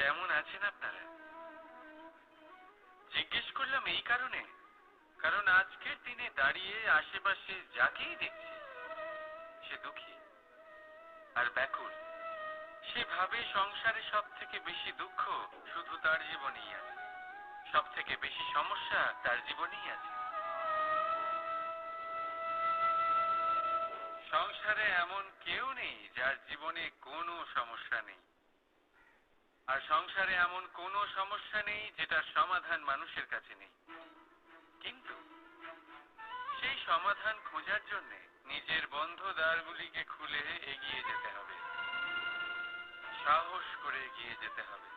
কেমন আছেন আপনারা? জিজ্ঞেস করলাম এই কারণে, কারণ আজকের দিনে দাঁড়িয়ে আশেপাশে যাকেই দেখছি সে দুঃখী আর ব্যাকুল। সে ভাবে সংসারে সব থেকে বেশি দুঃখ শুধু তার জীবনেই আছে, সব থেকে বেশি সমস্যা তার জীবনেই আছে। সংসারে এমন কেউ নেই যার জীবনে কোনো সমস্যা নেই, আর সংসারে এমন কোনো সমস্যা নেই যেটার সমাধান মানুষের কাছে নেই। কিন্তু সেই সমাধান খোঁজার জন্য নিজের বন্ধ দ্বারগুলিকে খুলে এগিয়ে যেতে হবে, সাহস করে এগিয়ে যেতে হবে।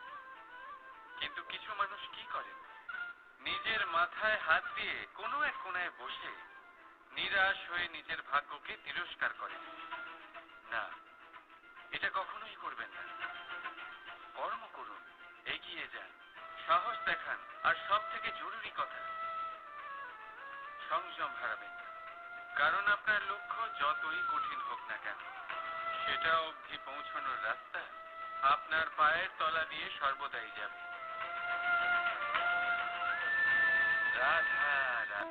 কিন্তু কিছু মানুষ কি করে, নিজের মাথায় হাত দিয়ে কোনো এক কোণায় বসে নিরাশ হয়ে নিজের ভাগ্যকে তিরস্কার করে। না, এটা কখনোই করবেন না। কর্ম করুন, এগিয়ে যান, সাহস দেখান, আর সব থেকে জরুরি কথা, সংযম হারাবেন না। কারণ আপনার লক্ষ্য যতই কঠিন হোক না কেন, সেটা অবধি পৌঁছানোর রাস্তা আপনার পায়ের তলা দিয়ে সর্বদাই যাবে। রাধা রাধা।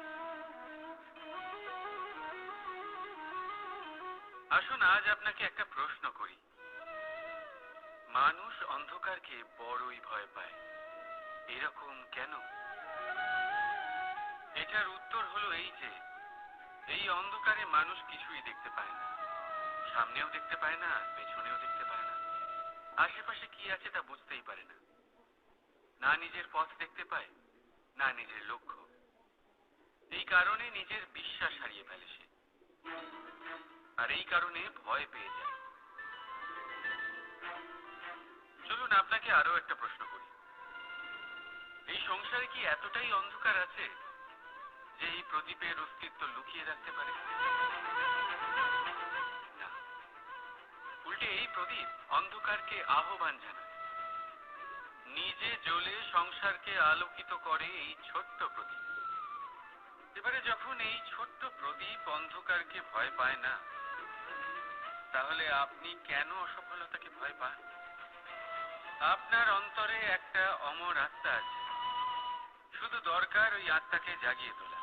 আসুন আজ আপনাকে একটা প্রশ্ন করি। মানুষ অন্ধকারকে বড়ই ভয় পায়, এরকম কেন? এটার উত্তর হলো এই যে এই অন্ধকারে মানুষ কিছুই দেখতে পায় না, সামনেও দেখতে পায় না, পেছনেও দেখতে পায় না, আশেপাশে কি আছে তা বুঝতেই পারে না। না নিজের পথ দেখতে পায়, না নিজের লক্ষ্য। এই কারণে নিজের বিশ্বাস হারিয়ে ফেলে সে, আর এই কারণে ভয় পেয়ে যায়। চলুন আপনাকে আরো একটা প্রশ্ন করি। এই সংসারে কি এতটাই অন্ধকার আছে যে এই প্রদীপের অস্তিত্ব লুকিয়ে রাখতে পারে? না, উল্টে এই প্রদীপ অন্ধকারকে আহ্বান জানায়। নিজে জ্বলে সংসারকে আলোকিত করে এই ছোট্ট প্রদীপ। এবারে যখন এই ছোট্ট প্রদীপ অন্ধকারকে ভয় পায় না, তাহলে আপনি কেন অসফলতাকে ভয় পান? আপনার অন্তরে একটা অমর আত্মা আছে, শুধু দরকার ওই আত্মাকে জাগিয়ে তোলা।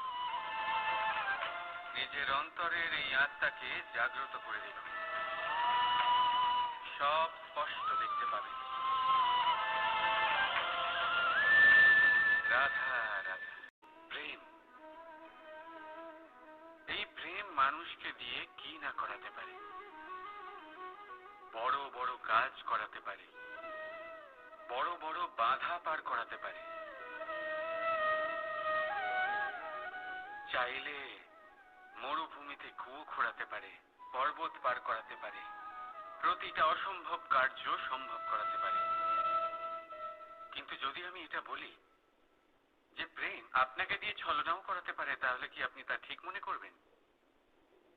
নিজের অন্তরের এই আত্মাকে জাগ্রত করে দেখুন, সব স্পষ্ট দেখতে পাবেন। রাধা রাধা। প্রেম, এই প্রেম মানুষকে দিয়ে কি না করাতে পারে। বড় বড় কাজ করাতে পারে, বড় বড় বাধা পার করাতে পারে। চাইলে মরুভূমিতে কুয়ো খোঁড়াতে পারে, পর্বত পার করাতে পারে, প্রতিটা অসম্ভব কার্য সম্ভব করাতে পারে। কিন্তু যদি আমি এটা বলি যে প্রেম আপনাকে দিয়ে ছলনাও করাতে পারে, তাহলে কি আপনি তা ঠিক মনে করবেন?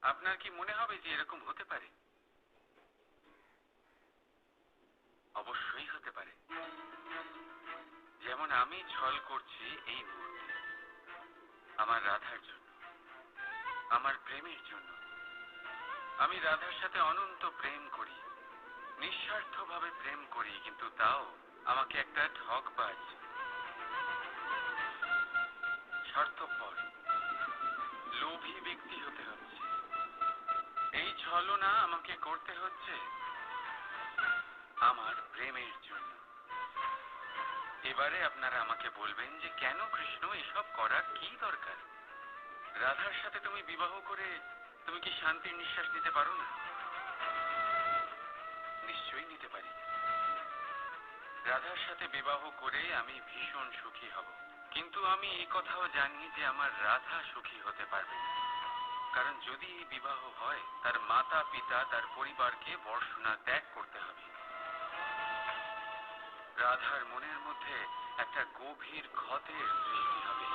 আপনার কি মনে হবে যে এরকম হতে পারে? অবশ্যই হতে পারে। যেমন আমি ছল করছি এই মুহূর্তে আমার রাধার জন্য, আমার প্রেমের জন্য। আমি রাধার সাথে অনন্ত প্রেম করি, নিঃস্বার্থভাবে প্রেম করি, কিন্তু তাও আমাকে একটা ঠকবাজ, স্বার্থপর, লোভী ব্যক্তি হতে হচ্ছে। এই ছলনা আমাকে করতে হচ্ছে আমার প্রেমের জন্য। এবারে আপনারা আমাকে বলবেন যে কেন কৃষ্ণ এসব করার কি দরকার? রাধার সাথে তুমি বিবাহ করে তুমি কি শান্তির নিঃশ্বাস নিতে পারো না? নিশ্চয়ই নিতে পারি। রাধার সাথে বিবাহ করে আমি ভীষণ সুখী হব, কিন্তু আমি এই কথাও জানি যে আমার রাধা সুখী হতে পারবে না। কারণ যদি এই বিবাহ হয়, তার মাতা পিতা, তার পরিবারকে বর্ষণা ত্যাগ করতে হবে। রাধার মনের মধ্যে একটা গভীর ক্ষতের সৃষ্টি হবে,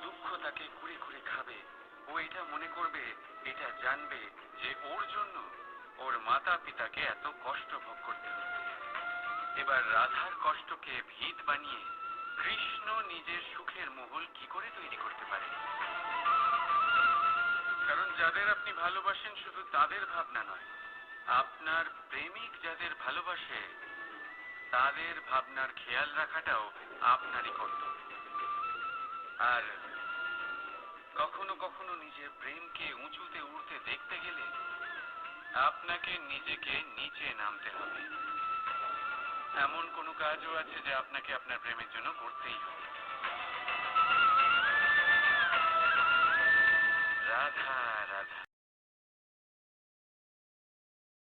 দুঃখ তাকে কুড়ে কুড়ে খাবে। ও এটা মনে করবে, এটা জানবে যে ওর জন্য ওর মাতা পিতাকে এত কষ্ট ভোগ করতে হচ্ছে। এবার রাধার কষ্টকে ভিত বানিয়ে কৃষ্ণ নিজের সুখের মহল কি করে তৈরি করতে পারে? কারণ যাদের আপনি ভালোবাসেন শুধু তাদের ভাবনা নয়, আপনার প্রেমিক যাদের ভালোবাসে তাদের ভাবনার খেয়াল রাখাটাও আপনারই কর্তব্য। আর কখনো কখনো নিজের প্রেমকে উঁচুতে উঠতে দেখতে গেলে আপনাকে নিজেকে নিচে নামতে হবে। এমন কোনো কাজও আছে যা আপনাকে আপনার প্রেমের জন্য করতেই হবে।